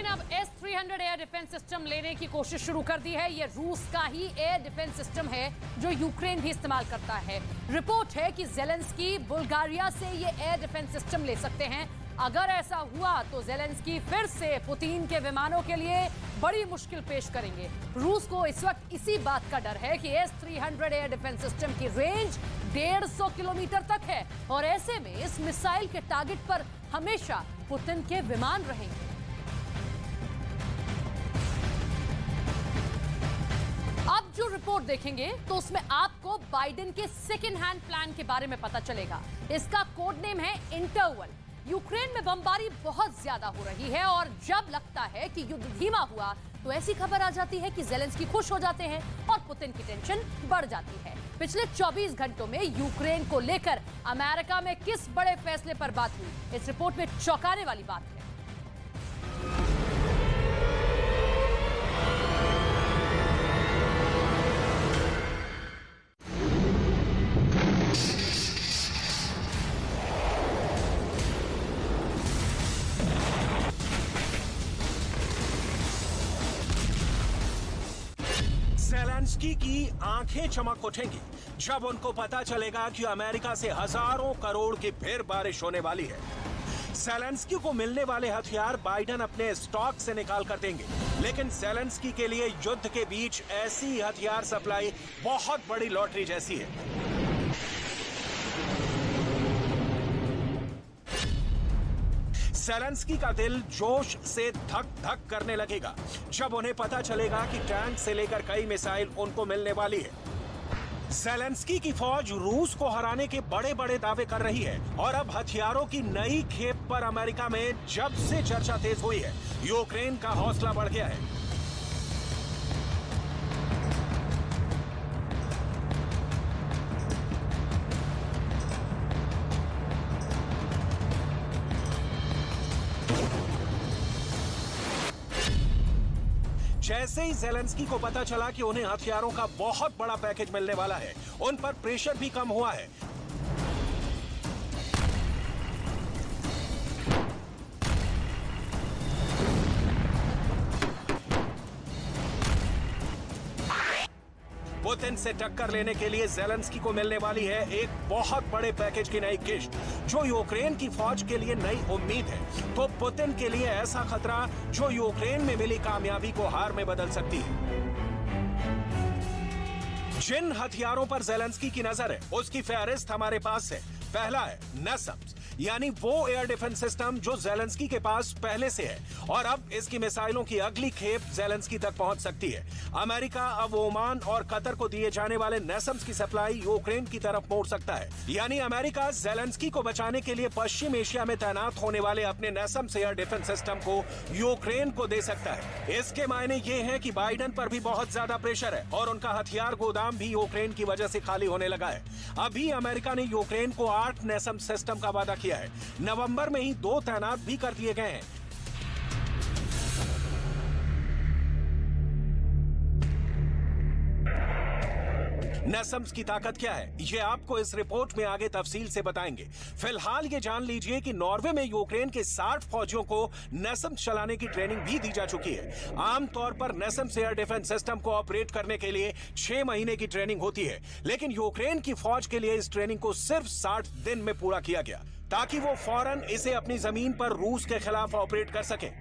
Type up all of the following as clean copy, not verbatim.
ने अब S-300 air defence system लेने की कोशिश शुरू कर दी है। ये रूस का ही एयर डिफेंस सिस्टम है जो यूक्रेन भी इस्तेमाल करता है। रिपोर्ट है कि ज़ेलेंस्की बुल्गारिया से ये एयर डिफेंस सिस्टम ले सकते हैं। अगर ऐसा हुआ तो ज़ेलेंस्की फिर से पुतिन के विमानों के लिए बड़ी मुश्किल पेश करेंगे। रूस को इस वक्त इसी बात का डर है कि S-300 एयर डिफेंस सिस्टम की रेंज 150 किलोमीटर तक है और ऐसे में इस मिसाइल के टारगेट पर हमेशा पुतिन के विमान रहेंगे। अब जो रिपोर्ट देखेंगे तो उसमें आपको बाइडेन के सेकेंड हैंड प्लान के बारे में पता चलेगा। इसका कोड नेम है इंटरवल। यूक्रेन में बमबारी बहुत ज्यादा हो रही है और जब लगता है कि युद्ध धीमा हुआ तो ऐसी खबर आ जाती है कि ज़ेलेंस्की खुश हो जाते हैं और पुतिन की टेंशन बढ़ जाती है। पिछले 24 घंटों में यूक्रेन को लेकर अमेरिका में किस बड़े फैसले पर बात हुई, इस रिपोर्ट में चौंकाने वाली बात है। ज़ेलेंस्की की आंखें चमक उठेंगी जब उनको पता चलेगा कि अमेरिका से हजारों करोड़ की फिर बारिश होने वाली है। ज़ेलेंस्की को मिलने वाले हथियार बाइडेन अपने स्टॉक से निकाल कर देंगे, लेकिन ज़ेलेंस्की के लिए युद्ध के बीच ऐसी हथियार सप्लाई बहुत बड़ी लॉटरी जैसी है। ज़ेलेंस्की का दिल जोश से धक धक करने लगेगा जब उन्हें पता चलेगा कि टैंक से लेकर कई मिसाइल उनको मिलने वाली है। ज़ेलेंस्की की फौज रूस को हराने के बड़े बड़े दावे कर रही है और अब हथियारों की नई खेप पर अमेरिका में जब से चर्चा तेज हुई है, यूक्रेन का हौसला बढ़ गया है। जैसे ही ज़ेलेंस्की को पता चला कि उन्हें हथियारों का बहुत बड़ा पैकेज मिलने वाला है, उन पर प्रेशर भी कम हुआ है। पुतिन से टक्कर लेने के लिए ज़ेलेंस्की को मिलने वाली है एक बहुत बड़े पैकेज की नई किश्त, जो यूक्रेन की फौज के लिए नई उम्मीद है, तो पुतिन के लिए ऐसा खतरा जो यूक्रेन में मिली कामयाबी को हार में बदल सकती है। जिन हथियारों पर ज़ेलेंस्की की नजर है उसकी फहरिस्त हमारे पास है। पहला है NASAMS, यानी वो एयर डिफेंस सिस्टम जो ज़ेलेंस्की के पास पहले से है और अब इसकी मिसाइलों की अगली खेप ज़ेलेंस्की तक पहुंच सकती है। अमेरिका अब ओमान और कतर को दिए जाने वाले NASAMS की सप्लाई यूक्रेन की तरफ मोड़ सकता है, यानी अमेरिका ज़ेलेंस्की को बचाने के लिए पश्चिम एशिया में तैनात होने वाले अपने NASAMS एयर डिफेंस सिस्टम को यूक्रेन को दे सकता है। इसके मायने ये है कि बाइडेन पर भी बहुत ज्यादा प्रेशर है और उनका हथियार गोदाम भी यूक्रेन की वजह से खाली होने लगा है। अभी अमेरिका ने यूक्रेन को 8 NASAMS सिस्टम का वादा किया है। नवंबर में ही 2 तैनात भी कर दिए गए हैं। NASAMS की ताकत क्या है, ये आपको इस रिपोर्ट में आगे तफसील से बताएंगे। फिलहाल ये जान लीजिए कि नॉर्वे में यूक्रेन के 60 फौजियों को NASAMS चलाने की ट्रेनिंग भी दी जा चुकी है। आमतौर पर NASAMS एयर डिफेंस सिस्टम को ऑपरेट करने के लिए 6 महीने की ट्रेनिंग होती है, लेकिन यूक्रेन की फौज के लिए इस ट्रेनिंग को सिर्फ 60 दिन में पूरा किया गया, ताकि वो फौरन इसे अपनी जमीन पर रूस के खिलाफ ऑपरेट कर सके।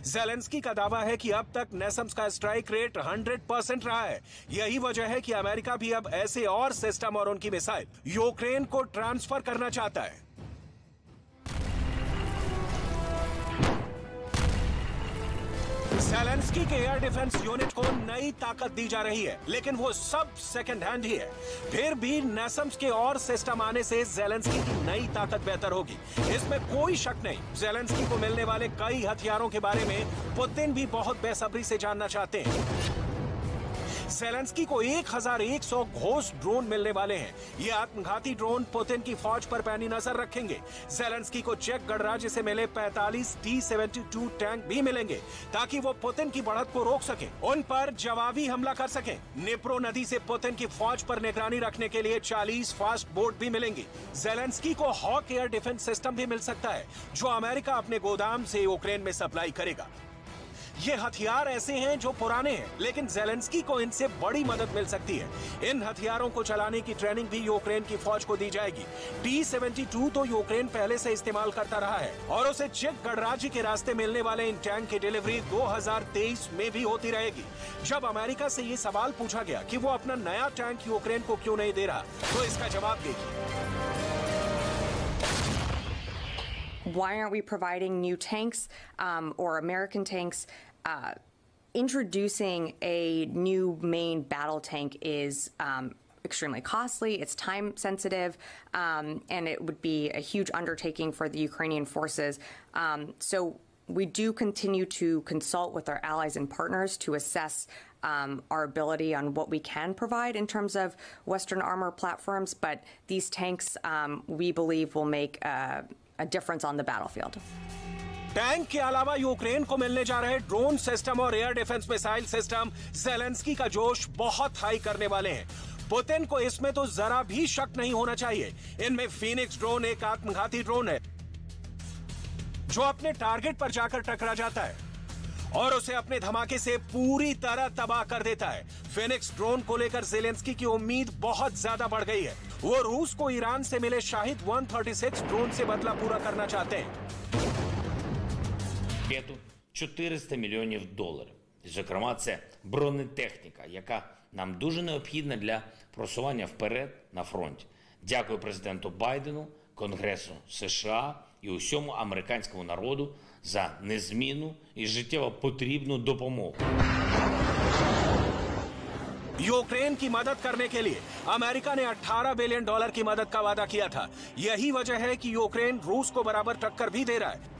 ज़ेलेंस्की का दावा है कि अब तक NASAMS का स्ट्राइक रेट 100% रहा है। यही वजह है कि अमेरिका भी अब ऐसे और सिस्टम और उनकी मिसाइल यूक्रेन को ट्रांसफर करना चाहता है। ज़ेलेंस्की के एयर डिफेंस यूनिट को नई ताकत दी जा रही है, लेकिन वो सब सेकंड हैंड ही है। फिर भी NASAMS के और सिस्टम आने से ज़ेलेंस्की की नई ताकत बेहतर होगी, इसमें कोई शक नहीं। ज़ेलेंस्की को मिलने वाले कई हथियारों के बारे में पुतिन भी बहुत बेसब्री से जानना चाहते हैं। ज़ेलेंस्की को 1100 घोस्ट ड्रोन मिलने वाले हैं। ये आत्मघाती ड्रोन पुतिन की फौज पर पैनी नजर रखेंगे। ज़ेलेंस्की को चेक गणराज्य से मिले 45 T-72 टैंक भी मिलेंगे ताकि वो पुतिन की बढ़त को रोक सके, उन पर जवाबी हमला कर सके। निप्रो नदी से पुतिन की फौज पर निगरानी रखने के लिए 40 फास्ट बोट भी मिलेंगे। ज़ेलेंस्की को हॉक एयर डिफेंस सिस्टम भी मिल सकता है जो अमेरिका अपने गोदाम से यूक्रेन में सप्लाई करेगा। ये हथियार ऐसे हैं जो पुराने हैं, लेकिन ज़ेलेंस्की को इनसे बड़ी मदद मिल सकती है। इन हथियारों को चलाने की ट्रेनिंग भी यूक्रेन की फौज को दी जाएगी। T-72 तो यूक्रेन पहले से इस्तेमाल करता रहा है और उसे चेक गणराज्य के रास्ते मिलने वाले इन टैंक की डिलीवरी 2023 में भी होती रहेगी। जब अमेरिका से ये सवाल पूछा गया कि वो अपना नया टैंक यूक्रेन को क्यों नहीं दे रहा, तो इसका जवाब देखिए। Why aren't we providing new tanks or American tanks? Introducing a new main battle tank is extremely costly, it's time sensitive, and it would be a huge undertaking for the Ukrainian forces. So we do continue to consult with our allies and partners to assess our ability on what we can provide in terms of Western armor platforms, but these tanks we believe will make a difference on the battlefield. Tank के अलावा Ukraine को मिलने जा रहे drone system और air defence missile system Zelensky का जोश बहुत हाई करने वाले हैं। पुतिन को इसमें तो जरा भी शक नहीं होना चाहिए। इनमें फीनिक्स ड्रोन एक आत्मघाती ड्रोन है जो अपने टारगेट पर जाकर टकरा जाता है और उसे अपने धमाके से पूरी तरह तबाह कर देता है। फीनिक्स ड्रोन को लेकर ज़ेलेंस्की की उम्मीद बहुत ज्यादा बढ़ गई है। वो रूस को ईरान से मिले शाहिद 136 ड्रोन से बदला पूरा करना चाहते हैं। 400 мільйонів доларів. Зокрема, це бронетехніка, яка нам дуже необхідна для просування вперед на фронті. Дякую президенту Байдену, Конгресу США і усьому американському народу за незмінну і життєво потрібну допомогу. यूक्रेन की मदद करने के लिए अमेरिका ने $18 बिलियन की मदद का वादा किया था। यही वजह है कि यूक्रेन रूस को बराबर टक्कर भी दे रहा है।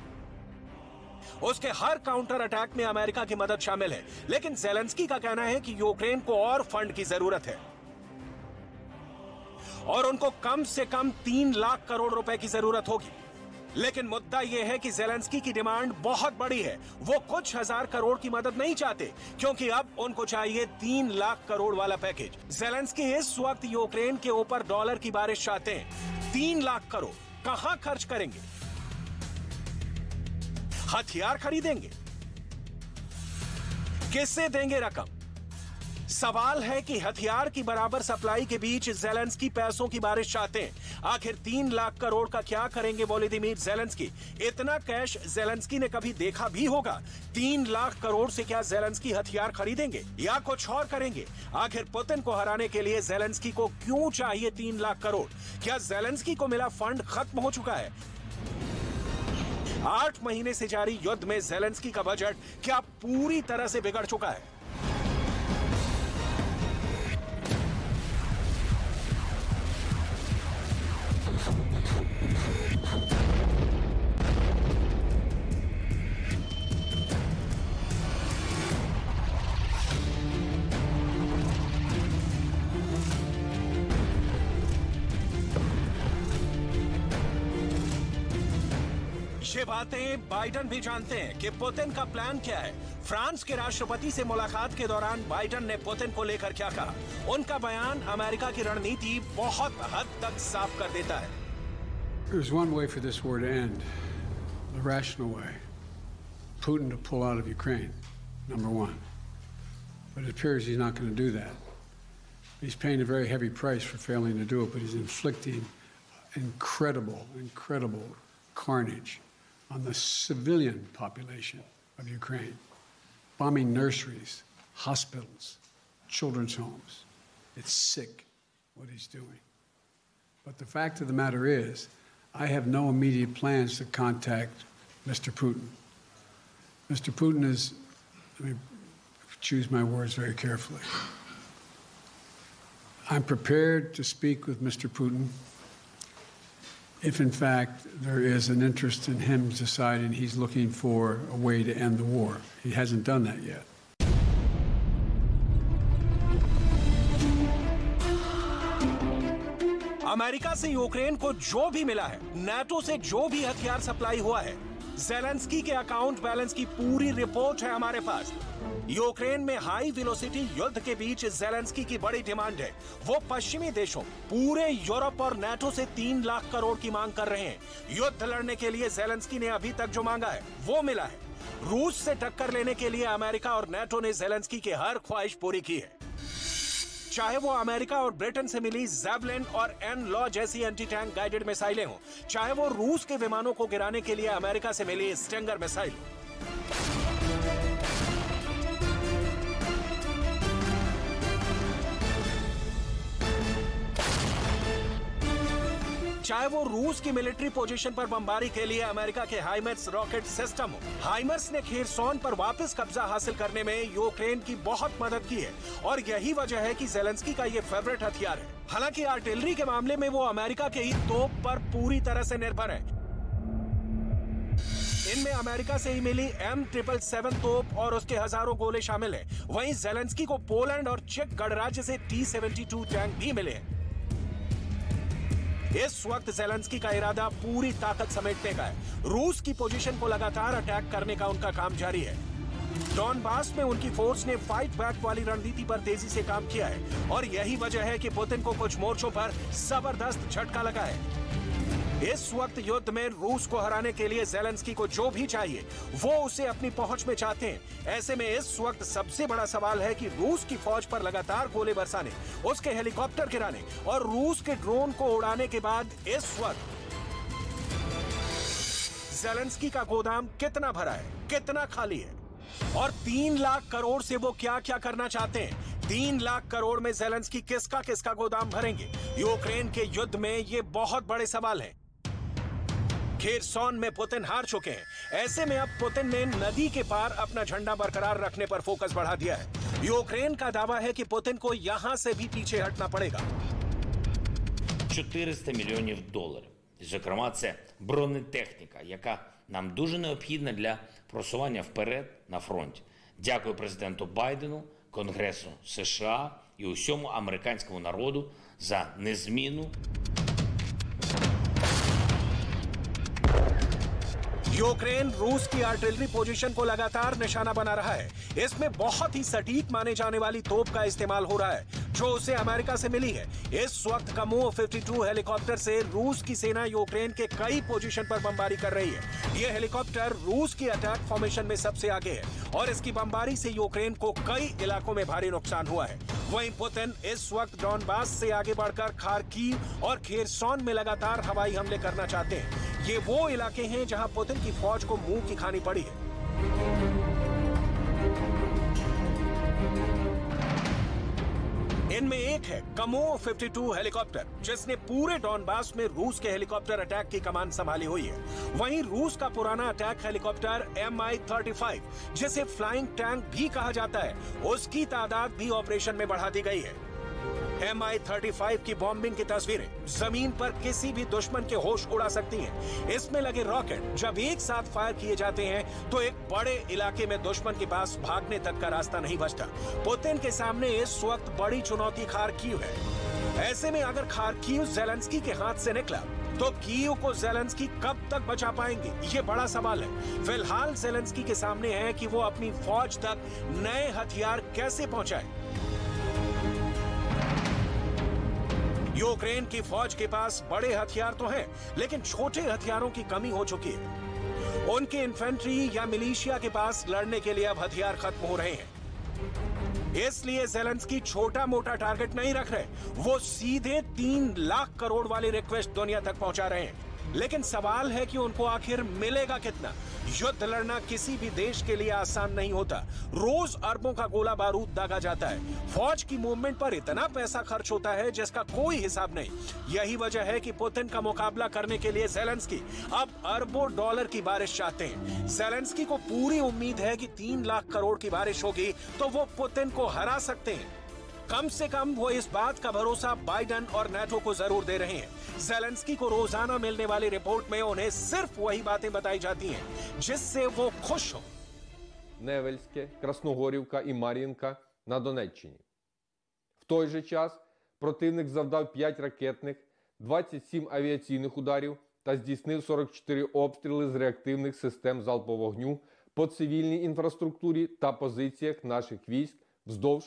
उसके हर काउंटर अटैक में अमेरिका की मदद शामिल है, लेकिन ज़ेलेंस्की का कहना है कि यूक्रेन को और फंड की जरूरत है और उनको कम से कम 3 लाख करोड़ रुपए की जरूरत होगी। लेकिन मुद्दा यह है कि ज़ेलेंस्की की डिमांड बहुत बड़ी है। वो कुछ हजार करोड़ की मदद नहीं चाहते, क्योंकि अब उनको चाहिए 3 लाख करोड़ वाला पैकेज। ज़ेलेंस्की इस वक्त यूक्रेन के ऊपर डॉलर की बारिश चाहते हैं। 3 लाख करोड़ कहां खर्च करेंगे? हथियार खरीदेंगे? किससे देंगे रकम? सवाल है कि हथियार की बराबर सप्लाई के बीच ज़ेलेंस्की पैसों की बारिश चाहते हैं। आखिर 3 लाख करोड़ का क्या करेंगे वोलोदिमीर ज़ेलेंस्की? इतना कैश ज़ेलेंस्की ने कभी देखा भी होगा? 3 लाख करोड़ से क्या ज़ेलेंस्की हथियार खरीदेंगे या कुछ और करेंगे? आखिर पुतिन को हराने के लिए ज़ेलेंस्की को क्यों चाहिए 3 लाख करोड़? क्या ज़ेलेंस्की को मिला फंड खत्म हो चुका है? 8 महीने से जारी युद्ध में ज़ेलेंस्की का बजट क्या पूरी तरह से बिगड़ चुका है? ये बातें बाइडन भी जानते हैं कि पुतिन का प्लान क्या है। फ्रांस के राष्ट्रपति से मुलाकात के दौरान बाइडन ने पुतिन को लेकर क्या कहा, उनका बयान अमेरिका की रणनीति बहुत हद तक साफ कर देता है। There's one way for this war to end, the rational way. Putin to pull out of Ukraine, number one. But it appears he's not going to do that. He's paying a very heavy price for failing to do it, but he's inflicting incredible carnage on the civilian population of Ukraine, bombing nurseries, hospitals, children's homes. It's sick what he's doing. But the fact of the matter is, I have no immediate plans to contact Mr. Putin. Mr. Putin is, let me choose my words very carefully. I'm prepared to speak with Mr. Putin if, in fact, there is an interest in him deciding he's looking for a way to end the war. He hasn't done that yet. America से Ukraine को जो भी मिला है, NATO से जो भी हथियार सप्लाई हुआ है, ज़ेलेंस्की के अकाउंट बैलेंस की पूरी रिपोर्ट है हमारे पास। यूक्रेन में हाई वेलोसिटी युद्ध के बीच ज़ेलेंस्की की बड़ी डिमांड है। वो पश्चिमी देशों, पूरे यूरोप और नाटो से 3 लाख करोड़ की मांग कर रहे हैं। युद्ध लड़ने के लिए ज़ेलेंस्की ने अभी तक जो मांगा है वो मिला है। रूस से टक्कर लेने के लिए अमेरिका और नाटो ने ज़ेलेंस्की की हर ख्वाहिश पूरी की है। चाहे वो अमेरिका और ब्रिटेन से मिली ज़ैवलिन और एन-लॉ जैसी एंटी टैंक गाइडेड मिसाइलें हों, चाहे वो रूस के विमानों को गिराने के लिए अमेरिका से मिली स्टिंगर मिसाइल, चाहे वो रूस की मिलिट्री पोजीशन पर बमबारी के लिए अमेरिका के हाइमर्स रॉकेट सिस्टम हो। हाइमर्स ने खेरसोन पर वापस कब्जा हासिल करने में यूक्रेन की बहुत मदद की है और यही वजह है कि ज़ेलेंस्की का ये फेवरेट हथियार है। हालांकि आर्टिलरी के मामले में वो अमेरिका के ही तोप पर पूरी तरह से निर्भर है। इनमें अमेरिका से ही मिली M777 तोप और उसके हजारों गोले शामिल हैं। वहीं ज़ेलेंस्की को पोलैंड और चेक गणराज्य से T-72 टैंक भी मिले हैं। इस वक्त ज़ेलेंस्की का इरादा पूरी ताकत समेटने का है। रूस की पोजीशन को लगातार अटैक करने का उनका काम जारी है। डॉनबास में उनकी फोर्स ने फाइट बैक वाली रणनीति पर तेजी से काम किया है और यही वजह है कि पुतिन को कुछ मोर्चों पर जबरदस्त झटका लगा है। इस वक्त युद्ध में रूस को हराने के लिए ज़ेलेंस्की को जो भी चाहिए वो उसे अपनी पहुंच में चाहते हैं। ऐसे में इस वक्त सबसे बड़ा सवाल है कि रूस की फौज पर लगातार गोले बरसाने, उसके हेलीकॉप्टर गिराने और रूस के ड्रोन को उड़ाने के बाद इस वक्त ज़ेलेंस्की का गोदाम कितना भरा है, कितना खाली है और 3 लाख करोड़ से वो क्या क्या करना चाहते हैं। 3 लाख करोड़ में ज़ेलेंस्की किसका किसका गोदाम भरेंगे? यूक्रेन के युद्ध में ये बहुत बड़े सवाल हैं। खेरसोन में पुतिन हार चुके हैं। ऐसे में अब पुतिन ने नदी के पार अपना झंडा बरकरार रखने पर फोकस बढ़ा दिया है। यूक्रेन का दावा है कि पुतिन को यहां से भी पीछे हटना पड़ेगा। 400 мільйонів доларів. Зокрема, це бронетехніка, яка нам дуже необхідна для просування вперед на фронті. Дякую президенту Байдену, Конгресу США і усьому американському народу за незмінну. यूक्रेन रूस की आर्टिलरी पोजीशन को लगातार निशाना बना रहा है। इसमें बहुत ही सटीक माने जाने वाली तोप का इस्तेमाल हो रहा है जो उसे अमेरिका से मिली है। इस वक्त Kamov-52 हेलीकॉप्टर से रूस की सेना यूक्रेन के कई पोजीशन पर बमबारी कर रही है। यह हेलीकॉप्टर रूस की अटैक फॉर्मेशन में सबसे आगे है और इसकी बमबारी से यूक्रेन को कई इलाकों में भारी नुकसान हुआ है। वहीं पुतिन इस वक्त डॉनबास से आगे बढ़कर खार्किव और खेरसोन में लगातार हवाई हमले करना चाहते हैं। ये वो इलाके हैं जहां पुतिन की फौज को मुंह की खानी पड़ी है। इनमें एक है Kamov-52 हेलीकॉप्टर, जिसने पूरे डॉनबास में रूस के हेलीकॉप्टर अटैक की कमान संभाली हुई है। वहीं रूस का पुराना अटैक हेलीकॉप्टर Mi-35, जिसे फ्लाइंग टैंक भी कहा जाता है, उसकी तादाद भी ऑपरेशन में बढ़ा दी गई है। Mi-35 की बॉम्बिंग की तस्वीरें जमीन पर किसी भी दुश्मन के होश उड़ा सकती हैं। इसमें लगे रॉकेट जब एक साथ फायर किए जाते हैं तो एक बड़े इलाके में दुश्मन के पास भागने तक का रास्ता नहीं बचता। पुतिन के सामने इस वक्त बड़ी चुनौती खार्किव है। ऐसे में अगर खार्किव ज़ेलेंस्की के हाथ से निकला तो कीव को ज़ेलेंस्की कब तक बचा पाएंगे, ये बड़ा सवाल है। फिलहाल ज़ेलेंस्की के सामने है कि वो अपनी फौज तक नए हथियार कैसे पहुंचाए। यूक्रेन की फौज के पास बड़े हथियार तो हैं, लेकिन छोटे हथियारों की कमी हो चुकी है। उनके इन्फेंट्री या मिलिशिया के पास लड़ने के लिए अब हथियार खत्म हो रहे हैं। इसलिए ज़ेलेंस्की छोटा मोटा टारगेट नहीं रख रहे, वो सीधे 3 लाख करोड़ वाली रिक्वेस्ट दुनिया तक पहुंचा रहे हैं। लेकिन सवाल है कि उनको आखिर मिलेगा कितना। युद्ध लड़ना किसी भी देश के लिए आसान नहीं होता। रोज अरबों का गोला बारूद दागा जाता है। फौज की मूवमेंट पर इतना पैसा खर्च होता है जिसका कोई हिसाब नहीं। यही वजह है कि पुतिन का मुकाबला करने के लिए ज़ेलेंस्की अब अरबों डॉलर की बारिश चाहते हैं। ज़ेलेंस्की को पूरी उम्मीद है कि 3 लाख करोड़ की बारिश होगी तो वो पुतिन को हरा सकते हैं। कम से कम वो इस बात का भरोसा बाइडेन और नाटो को जरूर दे रहे हैं। ज़ेलेंस्की को रोजाना मिलने वाली रिपोर्ट में उन्हें सिर्फ वही बातें बताई जाती हैं जिससे वो खुश हो। Невельське, Красногорівка і Мар'їнка на Донеччині. В той же час противник завдав 5 ракетних 27 авіаційних ударів та здійснив 44 обстріли з реактивних систем залпового вогню по цивільній інфраструктурі та позиціях наших військ вздовж.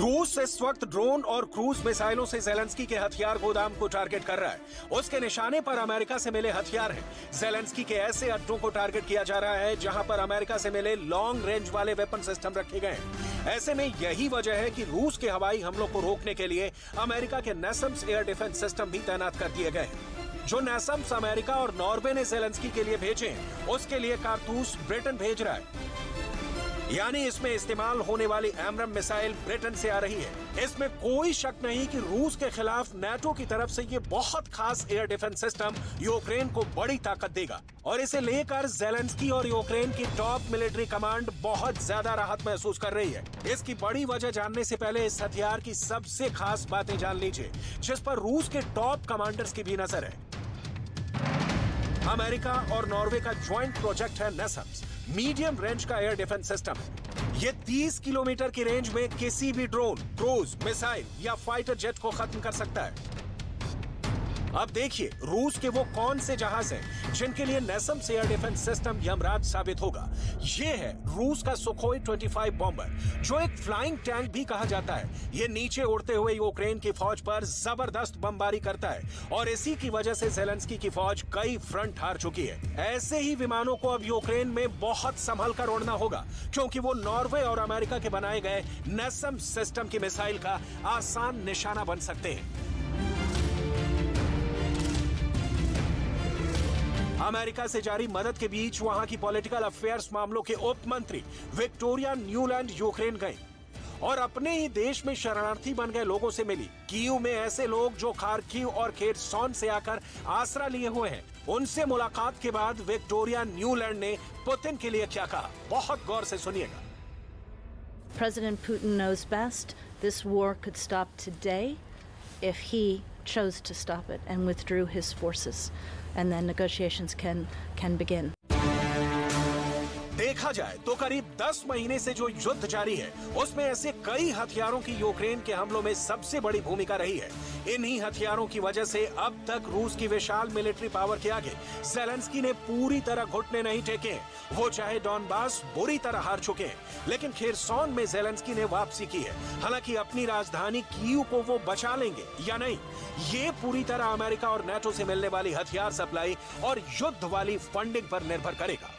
रूस इस वक्त ड्रोन और क्रूज मिसाइलों से जेलेंस्की के हथियार गोदाम को टारगेट कर रहा है। उसके निशाने पर अमेरिका से मिले हथियार हैं। जेलेंस्की के ऐसे अड्डों को टारगेट किया जा रहा है जहां पर अमेरिका से मिले लॉन्ग रेंज वाले वेपन सिस्टम रखे गए हैं। ऐसे में यही वजह है कि रूस के हवाई हमलों को रोकने के लिए अमेरिका के NASAMS एयर डिफेंस सिस्टम भी तैनात कर दिए गए हैं। जो NASAMS अमेरिका और नॉर्वे ने जेलेंस्की के लिए भेजे, उसके लिए कारतूस ब्रिटेन भेज रहा है। यानी इसमें इस्तेमाल होने वाली एमरम मिसाइल ब्रिटेन से आ रही है। इसमें कोई शक नहीं कि रूस के खिलाफ नाटो की तरफ से ये बहुत खास एयर डिफेंस सिस्टम यूक्रेन को बड़ी ताकत देगा और इसे लेकर जेलेंस्की और यूक्रेन की टॉप मिलिट्री कमांड बहुत ज्यादा राहत महसूस कर रही है। इसकी बड़ी वजह जानने से पहले इस हथियार की सबसे खास बातें जान लीजिए, जिस पर रूस के टॉप कमांडर्स की भी नजर है। अमेरिका और नॉर्वे का ज्वाइंट प्रोजेक्ट है NASAMS, मीडियम रेंज का एयर डिफेंस सिस्टम है। ये 30 किलोमीटर की रेंज में किसी भी ड्रोन, क्रूज, मिसाइल या फाइटर जेट को खत्म कर सकता है। अब देखिए रूस के वो कौन से जहाज हैं जिनके लिए NASAMS air defence system Yamraj साबित होगा। ये है रूस का सुखोई 25 बॉम्बर, जो एक फ्लाइंग टैंक भी कहा जाता है। ये नीचे उड़ते हुए यूक्रेन की फौज पर जबरदस्त बमबारी करता है और इसी की वजह से जेलेंस्की की फौज कई फ्रंट हार चुकी है। ऐसे ही विमानों को अब यूक्रेन में बहुत संभल कर उड़ना होगा, क्योंकि वो नॉर्वे और अमेरिका के बनाए गए NASAMS सिस्टम की मिसाइल का आसान निशाना बन सकते हैं। अमेरिका से जारी मदद के बीच वहां की पॉलिटिकल अफेयर्स मामलों के उप मंत्री विक्टोरिया न्यूलैंड यूक्रेन गए और अपने ही देश में शरणार्थी बन गए लोगों से मिली। कीव में ऐसे लोग जो खार्किव और खेरसोन से आकर आसरा लिए हुए हैं, उनसे मुलाकात के बाद विक्टोरिया न्यूलैंड ने पुतिन के लिए क्या कहा, बहुत गौर से सुनिएगा। President Putin knows best. This war could stop today if he chose to stop it and withdrew his forces, and then negotiations can begin. देखा जाए तो करीब 10 महीने से जो युद्ध जारी है, उसमें ऐसे कई हथियारों की यूक्रेन के हमलों में सबसे बड़ी भूमिका रही है। इन्हीं हथियारों की वजह से अब तक रूस की विशाल मिलिट्री पावर के आगे जेलेंस्की ने पूरी तरह घुटने नहीं टेके। वो चाहे डॉनबास बुरी तरह हार चुके हैं, लेकिन खेरसोन में जेलेंस्की ने वापसी की है। हालांकि अपनी राजधानी कीव को वो बचा लेंगे या नहीं, ये पूरी तरह अमेरिका और नाटो से मिलने वाली हथियार सप्लाई और युद्ध वाली फंडिंग पर निर्भर करेगा।